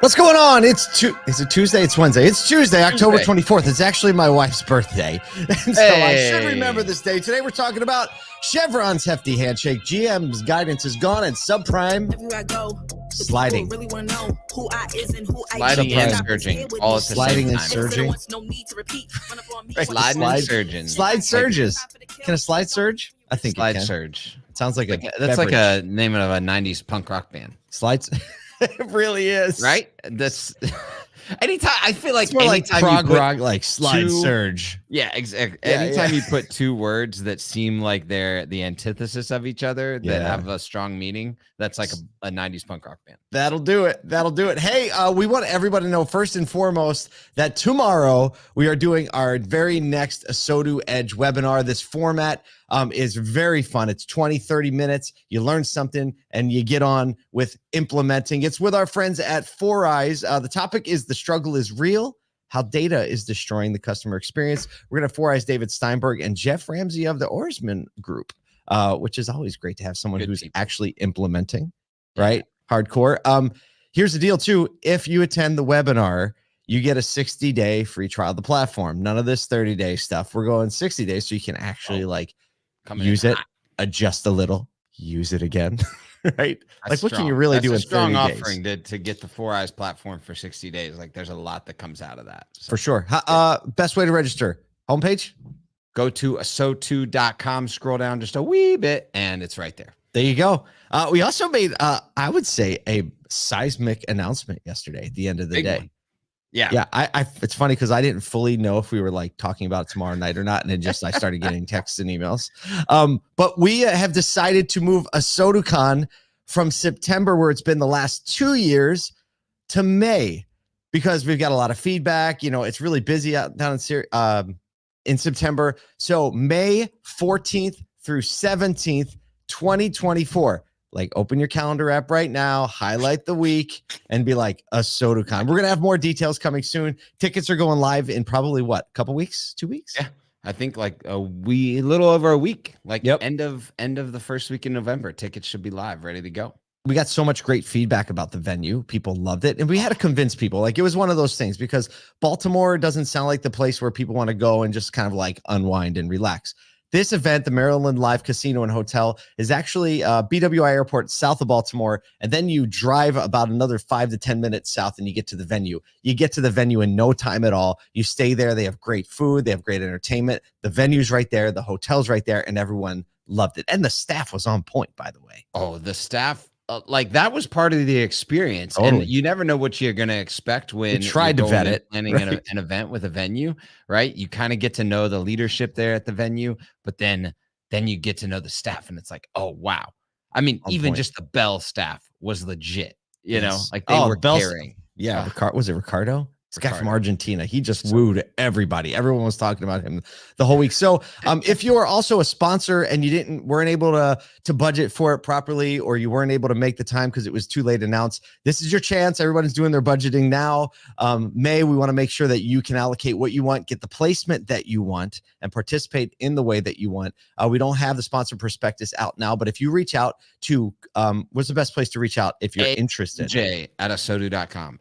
What's going on? Is it Tuesday? It's Wednesday. It's Tuesday, October 24th. It's actually my wife's birthday. And so I should remember this day. Today we're talking about Chevron's Hefty Handshake, GM's guidance is gone, and Subprime sliding. Sliding and surging. All at the Sliding same and time. surging. Sliding and surging. Slide surges. Can a slide surge? I think Slide it can. surge. It sounds like That's like a name of a 90s punk rock band. slides. It really is. Right? That's anytime I feel like It's more like anytime prog you put rock, like slide two- surge. Yeah, exactly. Yeah, Anytime yeah. you put two words that seem like they're the antithesis of each other that Yeah. have a strong meaning, that's like a 90s punk rock band. That'll do it. That'll do it. Hey, we want everybody to know first and foremost that tomorrow we are doing our very next ASOTU Edge webinar. This format is very fun. It's 20, 30 minutes. You learn something and you get on with implementing. It's with our friends at Foureyes. The topic is the struggle is real, how data is destroying the customer experience. We're going to have Foureyes David Steinberg and Jeff Ramsey of the Oarsman Group, which is always great to have someone Good who's people. actually implementing, right? Hardcore. Here's the deal too. If you attend the webinar, you get a 60-day free trial of the platform. None of this 30-day stuff. We're going 60 days so you can actually use it, adjust a little, use it again, right? That's What can strong. you really That's do a in strong 30 days? offering to get the Foureyes platform for 60 days. Like there's a lot that comes out of that. So For sure. Best way to register, homepage. go to ASOTU.com, scroll down just a wee bit, and it's right there. There you go. We also made, I would say, a seismic announcement yesterday at the end of the Big day. one. Yeah. Yeah, I it's funny because I didn't fully know if we were like talking about it tomorrow night or not, and then I started getting texts and emails. But we have decided to move ASOTUCon from September, where it's been the last 2 years, to May, because we've got a lot of feedback. You know, it's really busy out down in September. So May 14th through 17th, 2024. Like, open your calendar app right now, highlight the week, and be like, ASOTUCon. We're going to have more details coming soon. Tickets are going live in probably, what, a couple weeks? 2 weeks? Yeah. I think like a little over a week, like Yep. end of the first week in November. Tickets should be live, ready to go. We got so much great feedback about the venue. People loved it. And we had to convince people. Like, it was one of those things because Baltimore doesn't sound like the place where people want to go and just kind of like unwind and relax. This event, the Maryland Live Casino and Hotel, is actually BWI Airport south of Baltimore. And then you drive about another 5 to 10 minutes south and you get to the venue. You get to the venue in no time at all. You stay there. They have great food. They have great entertainment. The venue's right there. The hotel's right there. And everyone loved it. And the staff was on point, by the way. Oh, the staff, like that was part of the experience. Totally. And you never know what you're going to expect when We tried to you're vet going and it, planning right? an event with a venue, right? You kind of get to know the leadership there at the venue, but then you get to know the staff and it's like, oh, wow. I mean, On even point. just the Bell staff was legit, you know, Yes. like they were Bell's- caring. Yeah. Was it Ricardo? This guy from Ricardo. Argentina. He just wooed everybody. Everyone was talking about him the whole week. So if you are also a sponsor and you weren't able to budget for it properly, or you weren't able to make the time because it was too late to announce, this is your chance. Everybody's doing their budgeting now. May, we want to make sure that you can allocate what you want, get the placement that you want, and participate in the way that you want. We don't have the sponsor prospectus out now, but if you reach out to, what's the best place to reach out if you're interested? AMJ@ASOTU.com.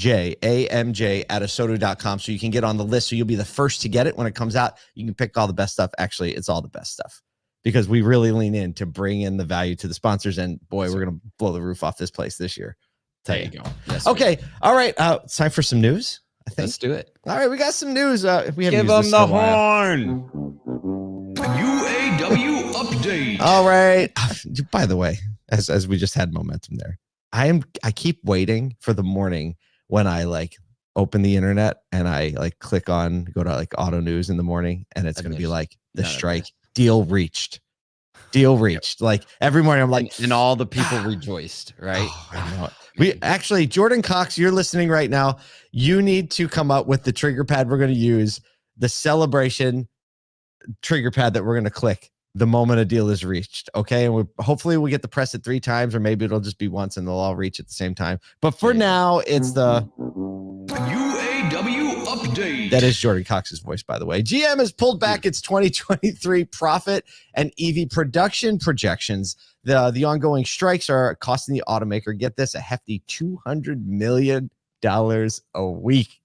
AMJ at ASOTU.com, so you can get on the list, so you'll be the first to get it when it comes out. You can pick all the best stuff. Actually, it's all the best stuff because we really lean in to bring in the value to the sponsors, and boy, we're gonna blow the roof off this place this year. There you go. Yes, Okay, all right, it's time for some news, I think. let's do it. All right, we got some news. We haven't Give used them this the in a while. horn. UAW update. All right. By the way, as we just had momentum there, I keep waiting for the morning when I like open the internet and I like go to like auto news in the morning, and it's going to be like the strike deal reached. Like every morning I'm like, and all the people rejoiced, right? Oh, I know it. We actually, Jordan Cox, you're listening right now. You need to come up with the trigger pad we're going to use, the celebration trigger pad that we're going to click the moment a deal is reached. Okay. And hopefully we'll get to press it 3 times, or maybe it'll just be once and they'll all reach at the same time. But for now, it's the UAW Update. That is Jordan Cox's voice, by the way. GM has pulled back its 2023 profit and EV production projections. The ongoing strikes are costing the automaker, get this, a hefty $200 million a week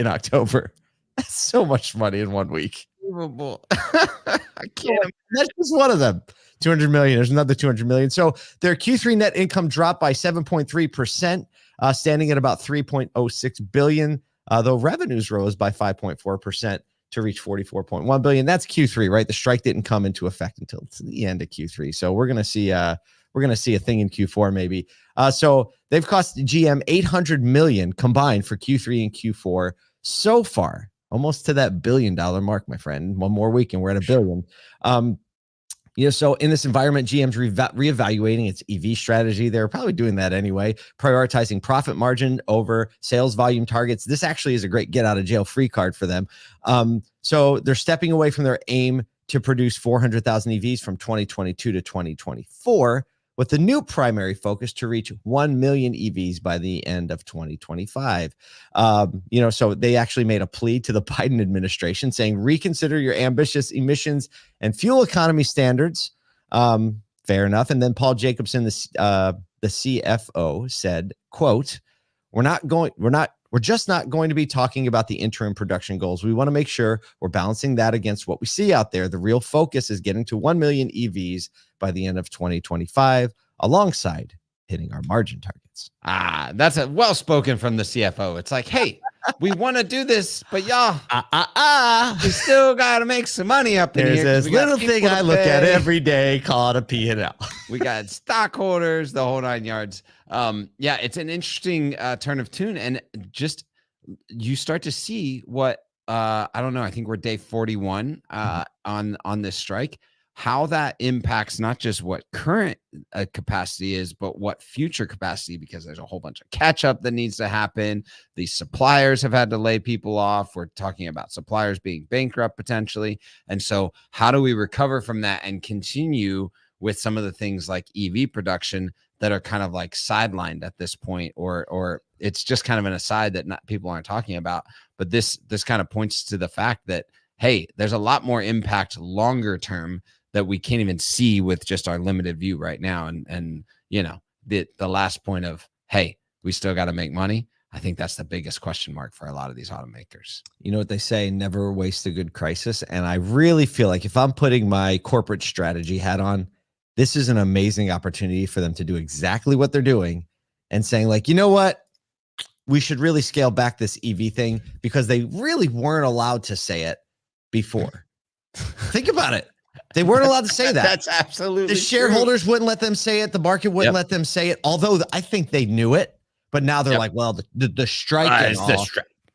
in October. That's so much money in 1 week. Unbelievable. I can't. That's just one of them. 200 million. There's another 200 million. So their Q3 net income dropped by 7.3%, standing at about 3.06 billion. Though revenues rose by 5.4% to reach 44.1 billion. That's Q3, right? The strike didn't come into effect until the end of Q3. So we're gonna see a thing in Q4 maybe. So they've cost GM 800 million combined for Q3 and Q4 so far. Almost to that $1 billion mark, my friend. One more week and we're at $1 billion. So in this environment, GM's reevaluating its EV strategy. They're probably doing that anyway, prioritizing profit margin over sales volume targets. This actually is a great get out of jail free card for them. So they're stepping away from their aim to produce 400,000 EVs from 2022 to 2024, with the new primary focus to reach 1 million EVs by the end of 2025. So they actually made a plea to the Biden administration saying, reconsider your ambitious emissions and fuel economy standards. Fair enough. And then Paul Jacobson, the CFO, said, quote, we're just not going to be talking about the interim production goals. We want to make sure we're balancing that against what we see out there. The real focus is getting to 1 million EVs by the end of 2025, alongside hitting our margin targets. That's a well-spoken from the CFO. It's like, hey, we want to do this, but y'all, we still got to make some money up in here. There's this little thing I look at every day called a P&L. We got stockholders, the whole 9 yards. It's an interesting turn of tune, and just you start to see what I don't know. I think we're day 41 on this strike. How that impacts not just what current capacity is, but what future capacity, because there's a whole bunch of catch up that needs to happen. These suppliers have had to lay people off. We're talking about suppliers being bankrupt potentially. And so how do we recover from that and continue with some of the things like EV production that are kind of like sidelined at this point, or it's just kind of an aside that people aren't talking about. But this kind of points to the fact that, hey, there's a lot more impact longer term that we can't even see with just our limited view right now. And the last point of, hey, we still got to make money. I think that's the biggest question mark for a lot of these automakers. You know what they say, never waste a good crisis. And I really feel like if I'm putting my corporate strategy hat on, this is an amazing opportunity for them to do exactly what they're doing and saying like, you know what, we should really scale back this EV thing, because they really weren't allowed to say it before. Think about it. They weren't allowed to say that. That's absolutely the shareholders true. Wouldn't let them say it. The market wouldn't let them say it. Although I think they knew it, but now they're like, well, the strike.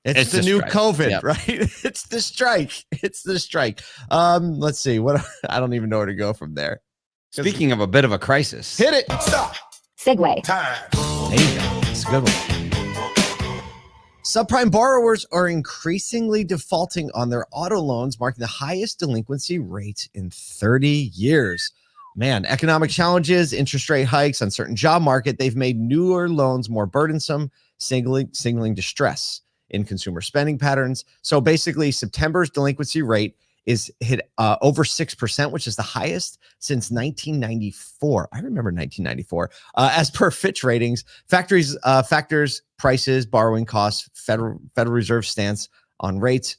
It's the new strike. COVID, right? It's the strike. It's the strike. Let's see what, I don't even know where to go from there. Speaking of a bit of a crisis, hit it. Stop. Segue. Time. There you go. It's a good one. Subprime borrowers are increasingly defaulting on their auto loans, marking the highest delinquency rate in 30 years. Man, economic challenges, interest rate hikes, uncertain job market, they've made newer loans more burdensome, signaling distress in consumer spending patterns. So basically, September's delinquency rate is hit over 6%, which is the highest since 1994. I remember 1994. As per Fitch ratings, factors, prices, borrowing costs, Federal Reserve stance on rates.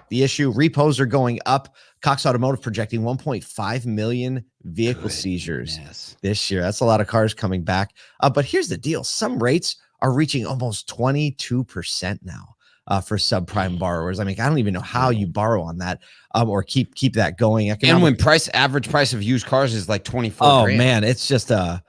The issue, repos are going up. Cox Automotive projecting 1.5 million vehicle seizures this year. That's a lot of cars coming back. But here's the deal. Some rates are reaching almost 22% now. For subprime borrowers. I mean, I don't even know how you borrow on that or keep that going. And when average price of used cars is like 24 grand. Man, it's just a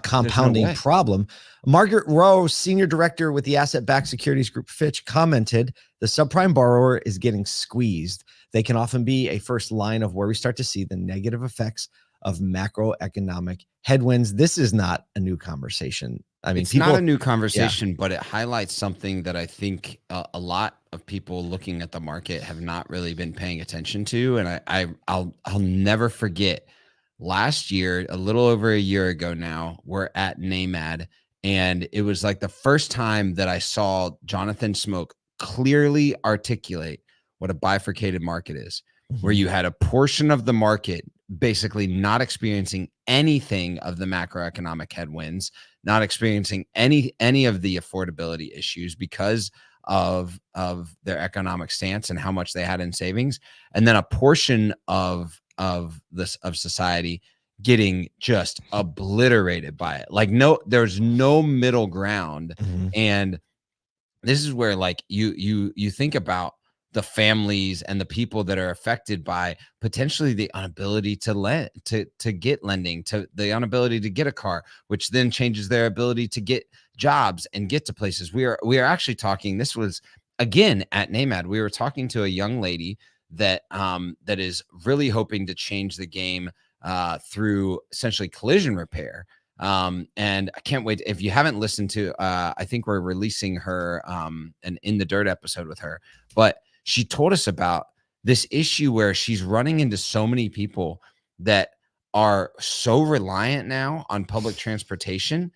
compounding problem. Margaret Rowe, senior director with the asset-backed securities group Fitch, commented, the subprime borrower is getting squeezed. They can often be a first line of where we start to see the negative effects of macroeconomic headwinds. This is not a new conversation. I mean, it's not a new conversation, but it highlights something that I think a lot of people looking at the market have not really been paying attention to. And I'll never forget last year, a little over a year ago now, we're at NAMAD, and it was like the first time that I saw Jonathan Smoke clearly articulate what a bifurcated market is, where Mhm. you had a portion of the market basically not experiencing anything of the macroeconomic headwinds, not experiencing any of the affordability issues because of their economic stance and how much they had in savings, and then a portion of society getting just obliterated by it. Like, there's no middle ground. Mhm. And this is where, like, you think about the families and the people that are affected by potentially the inability to lend, to get lending, to the inability to get a car, which then changes their ability to get jobs and get to places. We are actually talking, this was again at NAMAD, we were talking to a young lady that that is really hoping to change the game through essentially collision repair. And I can't wait. If you haven't listened to, I think we're releasing her an In the Dirt episode with her, but she told us about this issue where she's running into so many people that are so reliant now on public transportation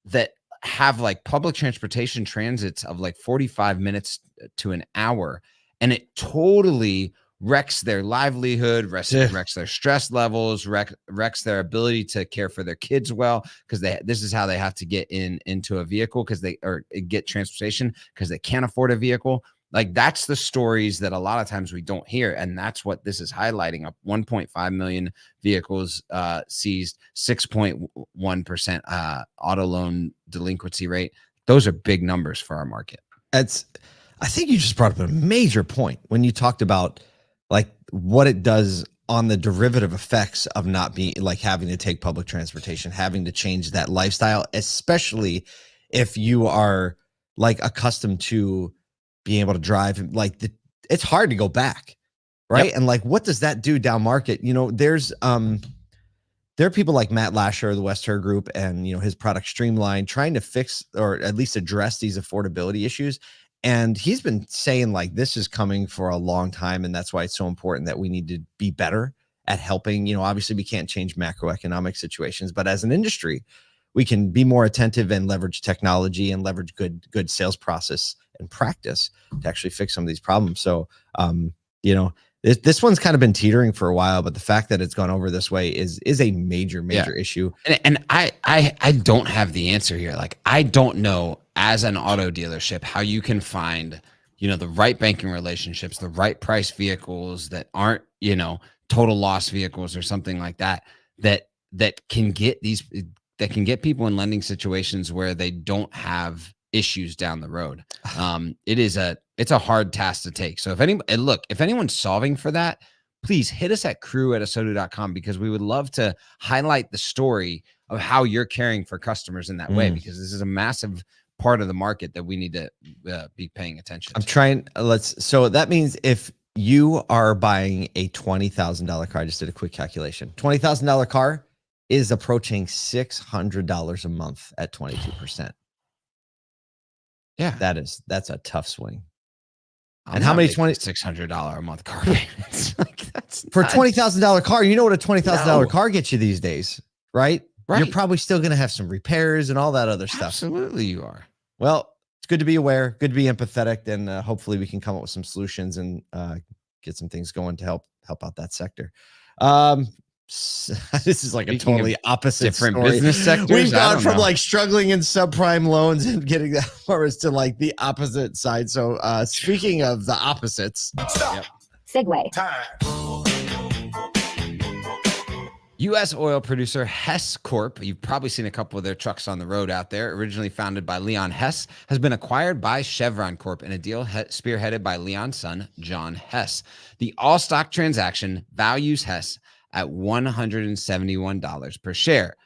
that have like public transportation transits of like 45 minutes to an hour, and it totally wrecks their livelihood, Yeah. wrecks their stress levels, wrecks their ability to care for their kids well, because this is how they have to get into a vehicle, because they or get transportation because they can't afford a vehicle. Like, that's the stories that a lot of times we don't hear, and that's what this is highlighting. 1.5 million vehicles seized, 6.1% auto loan delinquency rate. Those are big numbers for our market. I think you just brought up a major point when you talked about like what it does on the derivative effects of not being, like, having to take public transportation, having to change that lifestyle, especially if you are like accustomed to being able to drive. Like, it's hard to go back, right? Yep. And like, what does that do down market? There are people like Matt Lasher, the West Her Group, and his product Streamline, trying to fix or at least address these affordability issues. And he's been saying like this is coming for a long time, and that's why it's so important that we need to be better at helping. Obviously we can't change macroeconomic situations, but as an industry, we can be more attentive and leverage technology and leverage good sales process and practice to actually fix some of these problems. So, this one's kind of been teetering for a while, but the fact that it's gone over this way is a major issue. And I don't have the answer here. Like, I don't know, as an auto dealership, how you can find, the right banking relationships, the right price vehicles that aren't, total loss vehicles or something like that, that can get people in lending situations where they don't have issues down the road. It's a hard task to take. So if anyone's solving for that, please hit us at crew@asotu.com, because we would love to highlight the story of how you're caring for customers in that way, because this is a massive part of the market that we need to be paying attention to. So that means if you are buying a $20,000 car, I just did a quick calculation. $20,000 car is approaching $600 a month at 22%. Yeah, that's a tough swing. And how many $600 a month car payments? Like, that's for a $20,000 car. You know what a $20,000 car gets you these days, right? Right. You're probably still going to have some repairs and all that other stuff. Absolutely, you are. Well, it's good to be aware, good to be empathetic, and hopefully we can come up with some solutions and get some things going to help out that sector. This is like a totally opposite different story. business sectors. We've gone from like struggling in subprime loans and getting that forwards to like the opposite side. So speaking of the opposites, segue Time. U.S. oil producer Hess Corp, you've probably seen a couple of their trucks on the road out there, originally founded by Leon Hess, has been acquired by Chevron Corp in a deal spearheaded by Leon's son, John Hess. The all-stock transaction values Hess at $171 per share.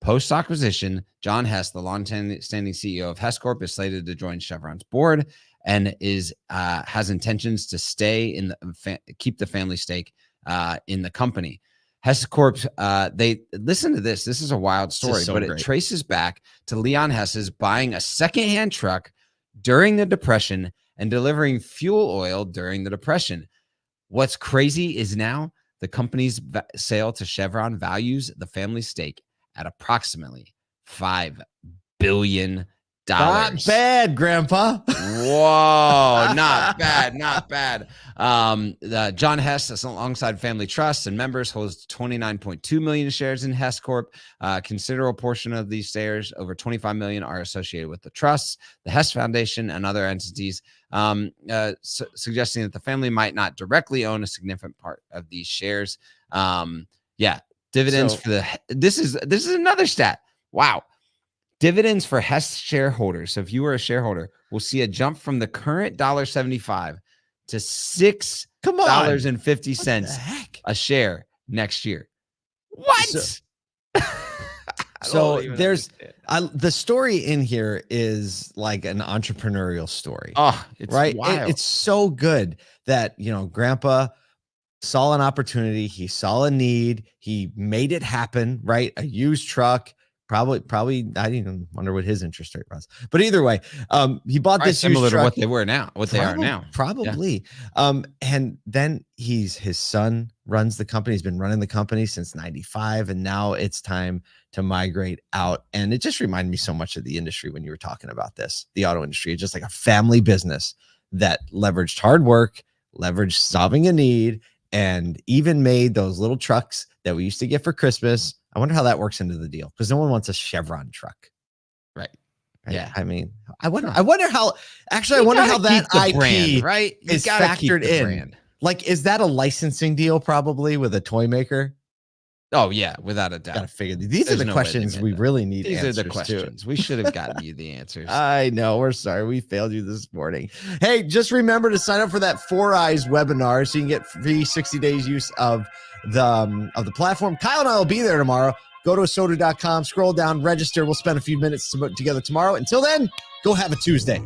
Post-acquisition, John Hess, the long-standing CEO of Hess Corp, is slated to join Chevron's board and has intentions to stay keep the family stake in the company. Hess Corp, they listen to this. This is a wild story, but it traces back to Leon Hess's buying a secondhand truck during the Depression and delivering fuel oil during the Depression. What's crazy is now the company's sale to Chevron values the family stake at approximately $5 billion. Not bad, Grandpa. Whoa, not bad, not bad. John Hess, alongside family trusts and members, holds 29.2 million shares in Hess Corp. Considerable portion of these shares, over 25 million, are associated with the trusts, the Hess Foundation, and other entities, suggesting that the family might not directly own a significant part of these shares. Dividends for the this is another stat. Wow. Dividends for Hess shareholders. So if you were a shareholder, we'll see a jump from the current $1.75 to $6.50 a share next year. What? So there's the story in here is like an entrepreneurial story. Oh, it's right. Wild. It's so good that, Grandpa saw an opportunity. He saw a need. He made it happen. Right. A used truck. Probably. I didn't even wonder what his interest rate was, but either way, he bought this similar used truck. to what they were now, they are now, probably. Yeah. And then his son runs the company. He's been running the company since '95, and now it's time to migrate out. And it just reminded me so much of the industry when you were talking about this, the auto industry, just like a family business that leveraged hard work, leveraged solving a need, and even made those little trucks that we used to get for Christmas. I wonder how that works into the deal, because no one wants a Chevron truck. Right. Yeah. I mean, I wonder how that IP brand, right? is factored in. Brand. Like, is that a licensing deal probably with a toy maker? Oh yeah, without a doubt. Gotta figure these are the questions we really need. These answers are the questions. We should have gotten you the answers. I know. We're sorry. We failed you this morning. Hey, just remember to sign up for that foureyes webinar so you can get free 60 days use of the platform. Kyle and I will be there tomorrow. Go to ASOTU.com, scroll down, register. We'll spend a few minutes together tomorrow. Until then, go have a Tuesday.